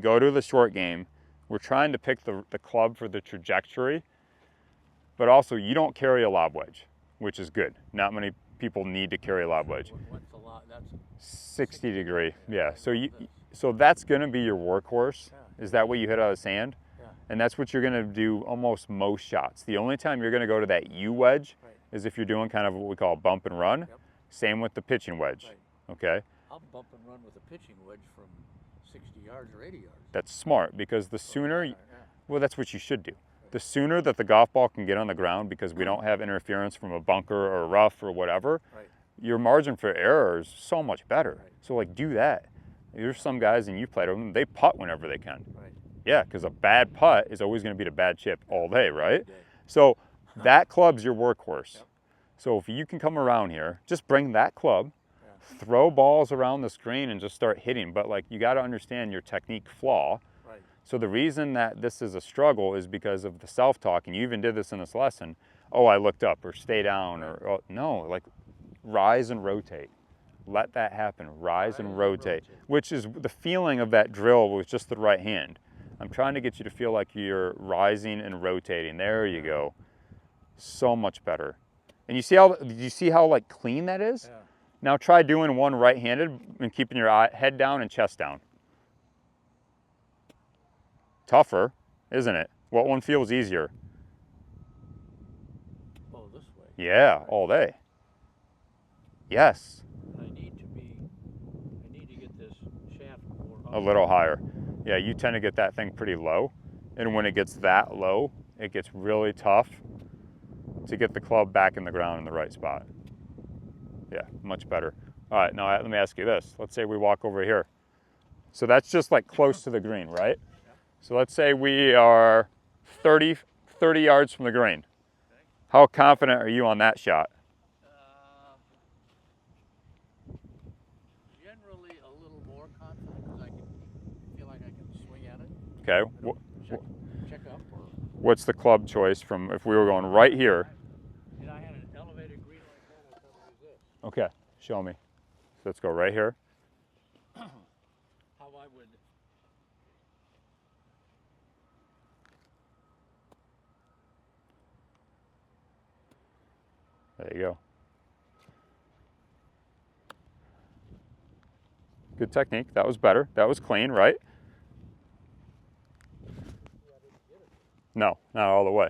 go to the short game, we're trying to pick the club for the trajectory, but also you don't carry a lob wedge, which is good. Not many people need to carry a lob wedge. What's a lot? That's 60 degree, yeah. So that's gonna be your workhorse. Yeah. Is that what you hit out of the sand? Yeah. And that's what you're gonna do almost most shots. The only time you're gonna go to that U wedge Right. is if you're doing kind of what we call bump and run. Yep. Same with the pitching wedge, Right. okay? I'll bump and run with a pitching wedge from 60 yards or 80 yards. That's smart because the sooner, Yeah. well, that's what you should do. The sooner that the golf ball can get on the ground because we don't have interference from a bunker or a rough or whatever, Right. your margin for error is so much better. Right. So like do that. There's some guys, and you played with them, they putt whenever they can. Right. Yeah, because a bad putt is always going to beat a bad chip all day, right? Every day. So that club's your workhorse. Yep. So if you can come around here, just bring that club, Yeah. throw balls around the screen and just start hitting. But like you got to understand your technique flaw. Right. So the reason that this is a struggle is because of the self-talk, and you even did this in this lesson. Oh, I looked up or stay down or oh, no, like rise and rotate. Let that happen, rise and rotate, which is the feeling of that drill with just the right hand. I'm trying to get you to feel like you're rising and rotating. There you go. So much better. And you see how like clean that is? Yeah. Now try doing one right-handed and keeping your head down and chest down. Tougher, isn't it? What one feels easier? Oh, this way. Yeah, all day. Yes, I need to get this shaft more up. a little higher. Yeah, you tend to get that thing pretty low. And when it gets that low, it gets really tough to get the club back in the ground in the right spot. Yeah, much better. All right, now let me ask you this. Let's say we walk over here. So that's just like close to the green, right? So let's say we are 30 yards from the green. Okay. How confident are you on that shot? Generally a little more confident because I feel like I can swing at it. Okay. Check up or. What's the club choice from if we were going right here? And I had an elevated green like that. I thought it was this. Okay, show me. So let's go right here. How I would. There you go. Good technique. That was better. That was clean, right? No, not all the way.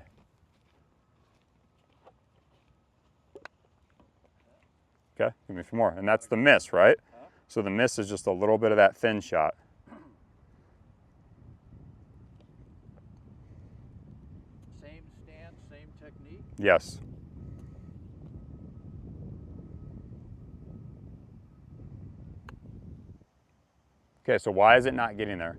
Okay, give me a few more. And that's the miss, right? So the miss is just a little bit of that thin shot. Same stance, same technique. Yes. Okay, so why is it not getting there?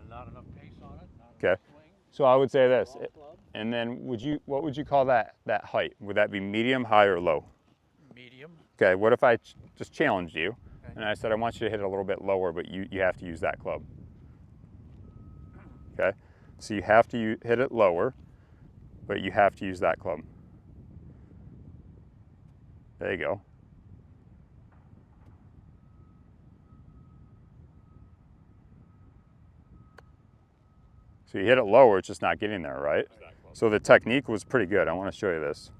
Not enough pace on it. Not Okay. enough swing. So I would say this, Wrong club. and then what would you call that height? Would that be medium, high, or low? Medium. Okay, what if I just challenged you, Okay. and I said I want you to hit it a little bit lower, but you have to use that club. Okay, so you have to hit it lower, but you have to use that club. There you go. So you hit it lower, it's just not getting there, right? So the technique was pretty good. I want to show you this.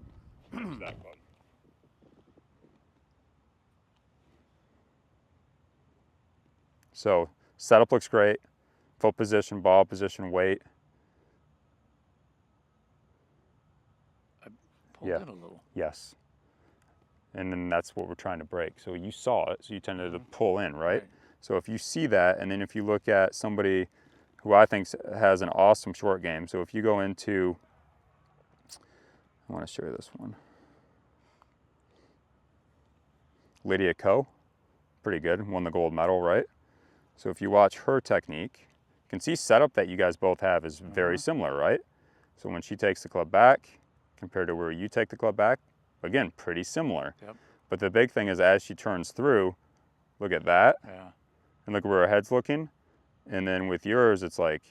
So setup looks great. Foot position, ball position, weight. I pulled in a little. Yes. And then that's what we're trying to break. So you saw it, so you tended to pull in, right? So if you see that, and then if you look at somebody who I think has an awesome short game. So if you go into, I want to show you this one. Lydia Ko, pretty good, won the gold medal, right? So if you watch her technique, you can see setup that you guys both have is very similar, right? So when she takes the club back, compared to where you take the club back, again, pretty similar. Yep. But the big thing is as she turns through, look at that, Yeah. and look where her head's looking. And then with yours, it's like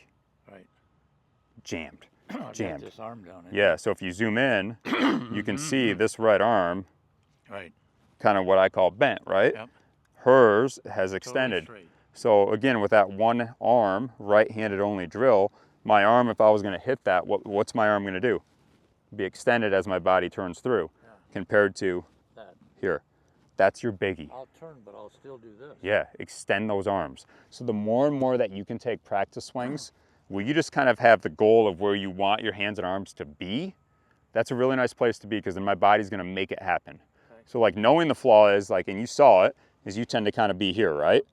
jammed, jammed. This arm down. Yeah, so if you zoom in, you can see this right arm, Right. kind of what I call bent, right? Yep. Hers has extended. Totally straight. So again, with that one arm, right-handed only drill, my arm, if I was gonna hit that, what's my arm gonna do? Be extended as my body turns through, compared to here. That's your biggie. I'll turn, but I'll still do this. Yeah, extend those arms. So the more and more that you can take practice swings, where you just kind of have the goal of where you want your hands and arms to be, that's a really nice place to be, because then my body's gonna make it happen. Okay. So like knowing the flaw is like, and you saw it, is you tend to kind of be here, right?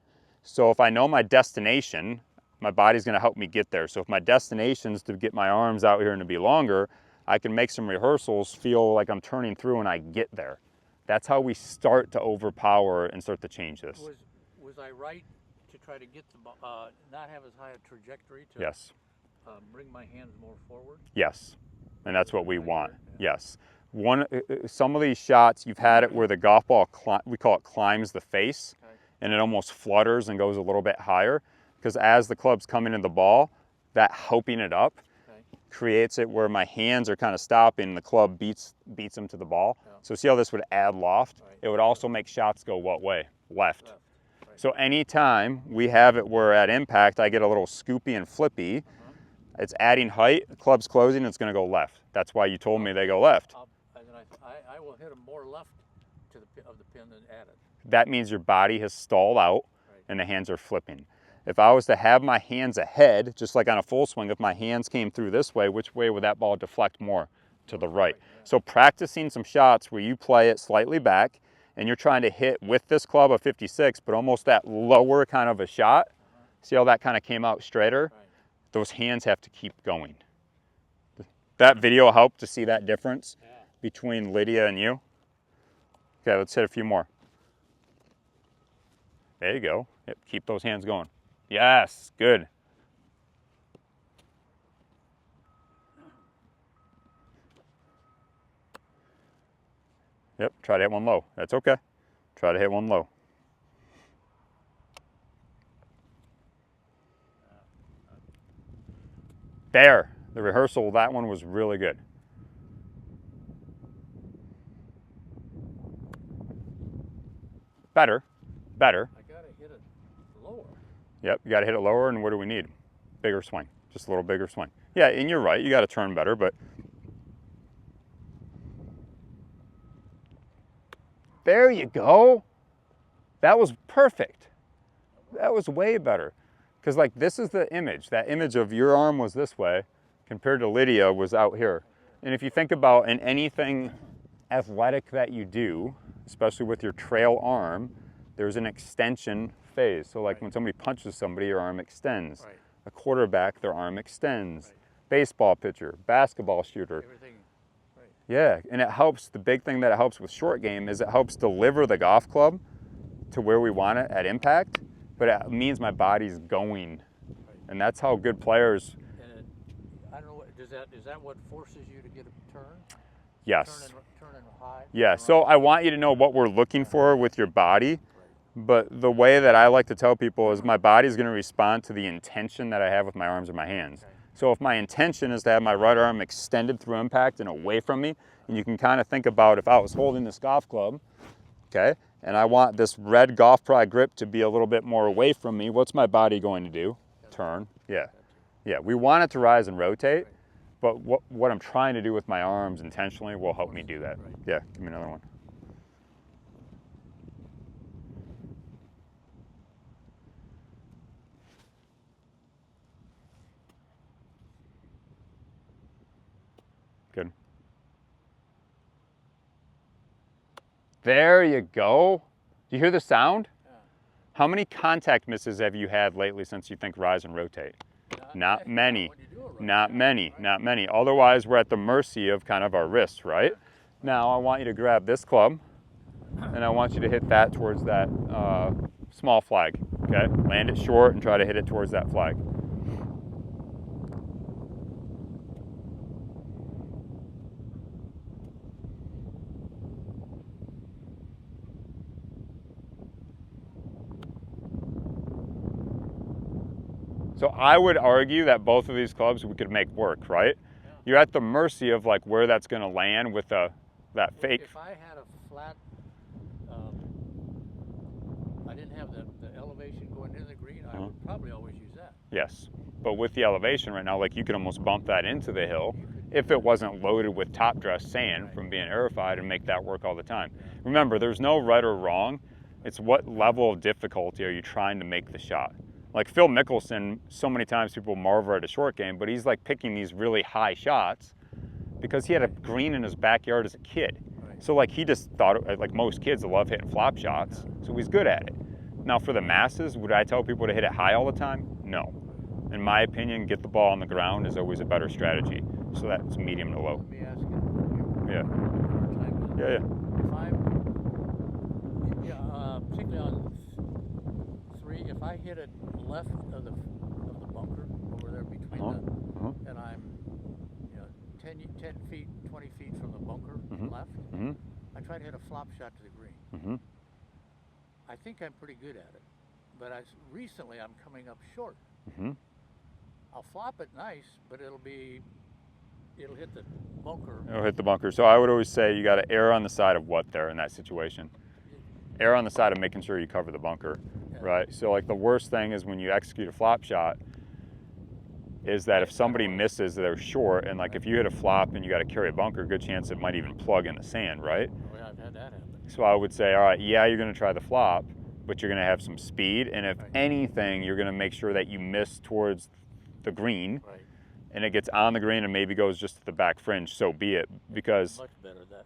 So if I know my destination, my body's gonna help me get there. So if my destination is to get my arms out here and to be longer, I can make some rehearsals feel like I'm turning through and I get there. That's how we start to overpower and start to change this. Was I right to try to get the not have as high a trajectory to Yes. Bring my hands more forward? Yes, and that's what we want. Yes. Some of these shots, you've had it where the golf ball, we call it climbs the face, and it almost flutters and goes a little bit higher, because as the club's coming into the ball, that hoping it up creates it where my hands are kind of stopping and the club beats them to the ball. Yeah. So see how this would add loft? Right. It would also make shots go what way? Left. Right. So anytime we have it where at impact I get a little scoopy and flippy, it's adding height, the club's closing, it's gonna go left. That's why you told me they go left. I will hit them more left of the pin than add it. That means your body has stalled out and the hands are flipping. If I was to have my hands ahead, just like on a full swing, if my hands came through this way, which way would that ball deflect more? To the right. So practicing some shots where you play it slightly back and you're trying to hit with this club a 56, but almost that lower kind of a shot. See how that kind of came out straighter? Those hands have to keep going. That video helped to see that difference between Lydia and you. Okay, let's hit a few more. There you go. Yep, keep those hands going. Yes, good. Yep, try to hit one low. That's okay. Try to hit one low. There, the rehearsal, that one was really good. Better. I gotta hit it lower. Yep, you gotta hit it lower, and what do we need? Bigger swing, just a little bigger swing. Yeah, and you're right, you gotta turn better, but there you go. That was perfect. That was way better. Because like this is the image, that image of your arm was this way compared to Lydia was out here. And if you think about in anything athletic that you do, especially with your trail arm, there's an extension phase. So like when somebody punches somebody, your arm extends. A quarterback, their arm extends. Baseball pitcher, basketball shooter. Everything. Yeah, and it helps, the big thing that it helps with short game is it helps deliver the golf club to where we want it at impact, but it means my body's going. And that's how good players. And I don't know, is that what forces you to get a turn? Yes. Turn and high? Yeah, so I want you to know what we're looking for with your body, but the way that I like to tell people is my body's gonna respond to the intention that I have with my arms and my hands. So if my intention is to have my right arm extended through impact and away from me, and you can kind of think about if I was holding this golf club, okay, and I want this red golf pry grip to be a little bit more away from me, what's my body going to do? Turn. Yeah. Yeah, we want it to rise and rotate, but what I'm trying to do with my arms intentionally will help me do that. Yeah, give me another one. Good. There you go. Do you hear the sound? Yeah. How many contact misses have you had lately since you think rise and rotate? Not many. Not many. Not many. Otherwise, we're at the mercy of kind of our wrists, right? Now, I want you to grab this club, and I want you to hit that towards that small flag, okay? Land it short and try to hit it towards that flag. So I would argue that both of these clubs we could make work, right? Yeah. You're at the mercy of like where that's going to land with that fake. If I had a flat, I didn't have the elevation going into the green, I would probably always use that. Yes, but with the elevation right now, like you could almost bump that into the hill if it wasn't loaded with top dress sand from being aerified and make that work all the time. Remember, there's no right or wrong. It's what level of difficulty are you trying to make the shot. Like Phil Mickelson, so many times people marvel at a short game, but he's like picking these really high shots because he had a green in his backyard as a kid. Right. So like he just thought, like most kids love hitting flop shots, so he's good at it. Now for the masses, would I tell people to hit it high all the time? No. In my opinion, get the ball on the ground is always a better strategy. So that's medium to low. Let me ask you. Yeah. Yeah, yeah. If I'm, particularly on 3, if I hit it left of the bunker over there between and I'm 10 feet, 20 feet from the bunker left, I try to hit a flop shot to the green. I think I'm pretty good at it, but recently I'm coming up short. I'll flop it nice, but it'll hit the bunker. It'll hit the bunker. So I would always say you got to err on the side of what there in that situation. Err on the side of making sure you cover the bunker, right? So like the worst thing is when you execute a flop shot is that if somebody misses, they're short, and like if you hit a flop and you got to carry a bunker, good chance it might even plug in the sand, right? Oh, yeah, I've had that happen. So I would say, all right, yeah, you're going to try the flop, but you're going to have some speed, and if anything, you're going to make sure that you miss towards the green, and it gets on the green and maybe goes just to the back fringe, so be it. Because much better that,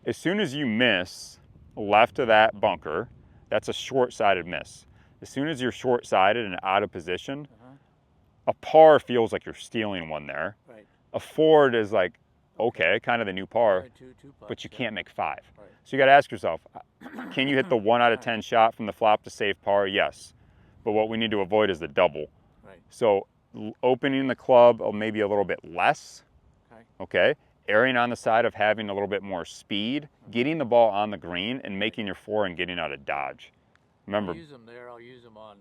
as soon as you miss left of that bunker, that's a short-sided miss. As soon as you're short-sided and out of position, a par feels like you're stealing one there. A forward is like, okay, kind of the new par, but you can't make 5. So you got to ask yourself, can you hit the 1 out of 10 shot from the flop to save par? Yes. But what we need to avoid is the double. So opening the club maybe a little bit less, okay? Erring on the side of having a little bit more speed, getting the ball on the green and making your forehand getting out of dodge. Remember, I'll use them there. I'll use them on,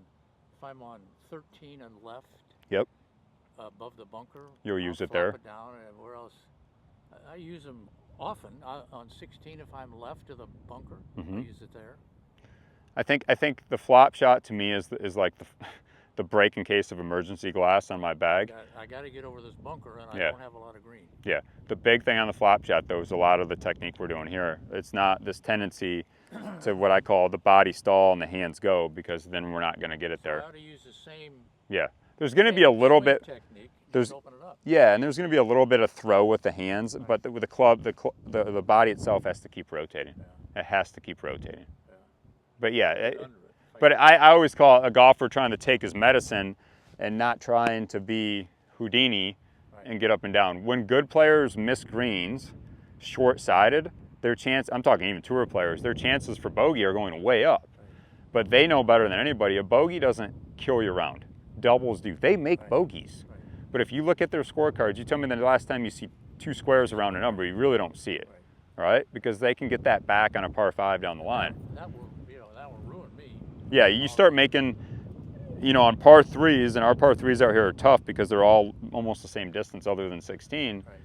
if I'm on 13 and left, above the bunker, you'll use it flop there. It down, and where else? I use them often on 16 if I'm left of the bunker. I use it there. I think the flop shot to me is like the break in case of emergency glass on my bag. I got to get over this bunker, and I don't have a lot of green. Yeah, the big thing on the flop shot though is a lot of the technique we're doing here. It's not this tendency to what I call the body stall and the hands go, because then we're not going to get it there. I ought to use the same. Yeah, there's going to be a little bit. Technique. There's open it up. Yeah, and there's going to be a little bit of throw with the hands, but with the club, the body itself has to keep rotating. It has to keep rotating. But yeah, but I always call a golfer trying to take his medicine and not trying to be Houdini and get up and down. When good players miss greens, short-sided, their chance, I'm talking even tour players, their chances for bogey are going way up. But they know better than anybody, a bogey doesn't kill your round. Doubles do. They make bogeys. But if you look at their scorecards, you tell me the last time you see 2 squares around a number, you really don't see it, right? Because they can get that back on a par 5 down the line. That will ruin me. Yeah, you start making, you know, on par threes, and our par threes out here are tough because they're all almost the same distance other than 16. Right.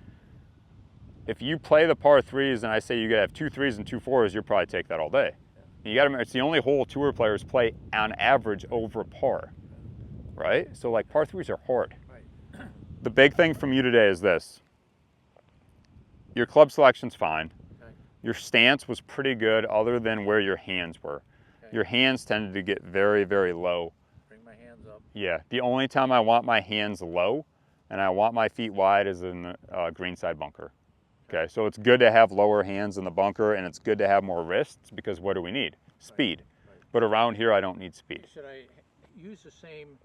If you play the par threes and I say you gotta have 2 threes and 2 fours, you'll probably take that all day. Yeah. And you gotta remember, it's the only hole tour players play on average over par, right? So like par threes are hard. Right. The big thing from you today is this. Your club selection's fine. Okay. Your stance was pretty good other than where your hands were. Okay. Your hands tended to get very, very low. Bring my hands up. Yeah, the only time I want my hands low and I want my feet wide is in the greenside bunker. Okay, so it's good to have lower hands in the bunker, and it's good to have more wrists because what do we need? Speed. Right. But around here, I don't need speed. Should I use the same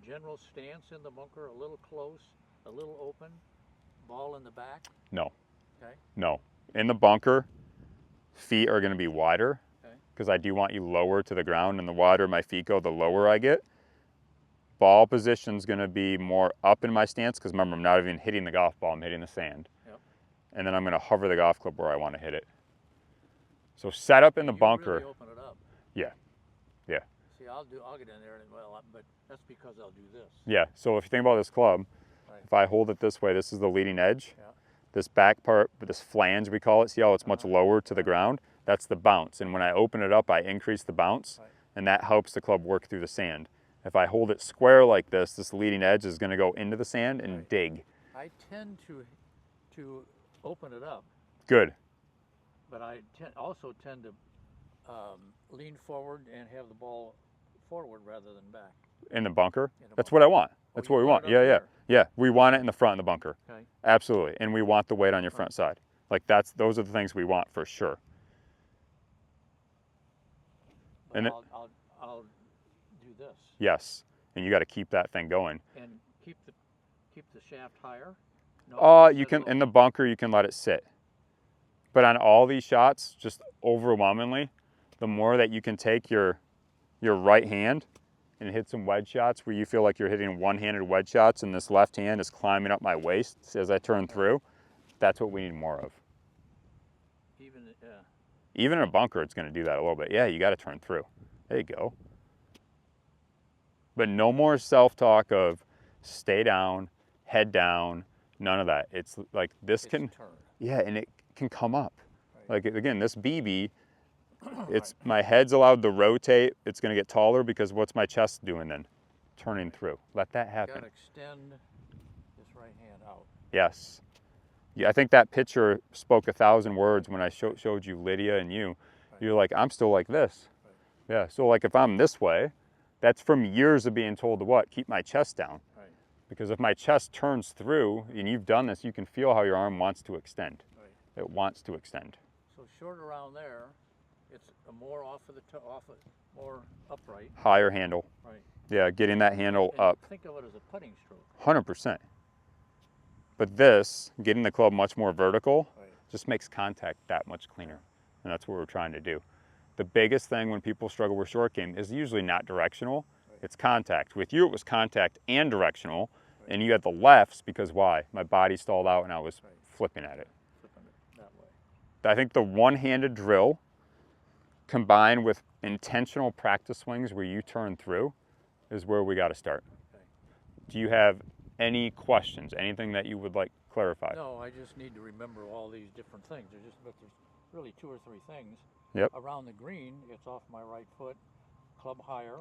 general stance in the bunker? A little close, a little open, ball in the back? No. Okay. No. In the bunker, feet are going to be wider because Okay. I do want you lower to the ground, and the wider my feet go, the lower I get. Ball position's going to be more up in my stance because remember, I'm not even hitting the golf ball, I'm hitting the sand. Yep. And then I'm going to hover the golf club where I want to hit it. So set up in the You bunker. really open it up. Yeah. Yeah. See, I'll get in there and but that's because I'll do this. Yeah. So if you think about this club, Right. if I hold it this way, this is the leading edge. Yeah. This back part, this flange we call it, see how it's much lower to the ground? That's the bounce. And when I open it up, I increase the bounce, Right. and that helps the club work through the sand. If I hold it square like this leading edge is going to go into the sand and Right. dig. I tend to open it up, Good. but I also tend to lean forward and have the ball forward rather than back. In the bunker? In the That's bunker. what I want. Oh, That's you what we want want. it up Yeah, yeah. there. Yeah, we want it in the front in the bunker. Okay. Absolutely. And we want the weight on your front side. Like those are the things we want for sure. But And I'll do this Yes. And you got to keep that thing going. and keep the shaft higher. No, You can in the bunker you can let it sit. But on all these shots, just overwhelmingly, the more that you can take your right hand and hit some wedge shots where you feel like you're hitting one-handed wedge shots and this left hand is climbing up my waist as I turn through, that's what we need more of. Even in a bunker, it's going to do that a little bit. Yeah, you got to turn through. There you go. But no more self-talk of stay down, head down, none of that. It's like this It's can, turn. yeah, and it can come up. Right. Like again, this BB, it's my head's allowed to rotate. It's going to get taller because what's my chest doing then? Turning through. Let that You happen. gotta extend this right hand out. Yes. Yeah, I think that picture spoke 1,000 words when I showed you Lydia and you. Right. You're like, I'm still like this. Right. Yeah, so like if I'm this way, that's from years of being told to what? Keep my chest down. Right. Because if my chest turns through, and you've done this, you can feel how your arm wants to extend. Right. It wants to extend. So short around there, it's a more more upright. Higher handle. Right. Yeah, getting that handle And up. think of it as a putting stroke. 100%. But this, getting the club much more vertical, Right. just makes contact that much cleaner. And that's what we're trying to do. The biggest thing when people struggle with short game is usually not directional, Right. it's contact. With you, it was contact and directional, Right. and you had the lefts because why? My body stalled out and I was Right. flipping at it. Flipping it that way. I think the one-handed drill combined with intentional practice swings where you turn through is where we got to start. Okay. Do you have any questions, anything that you would like clarified? No, I just need to remember all these different things. But there's really 2 or 3 things. Yep. Around the green, it's off my right foot, club higher,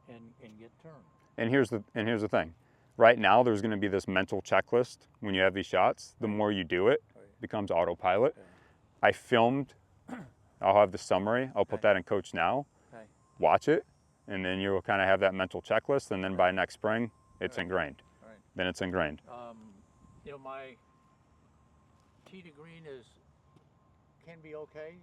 and get turned. And here's the thing. Right now, there's going to be this mental checklist when you have these shots. The more you do it, Right. it becomes autopilot. Yeah. I filmed. I'll have the summary. I'll put Okay. that in Coach Now. Okay. Watch it, and then you'll kind of have that mental checklist. And then by next spring, it's Right. ingrained. Right. Then it's ingrained. My tee to green can be okay.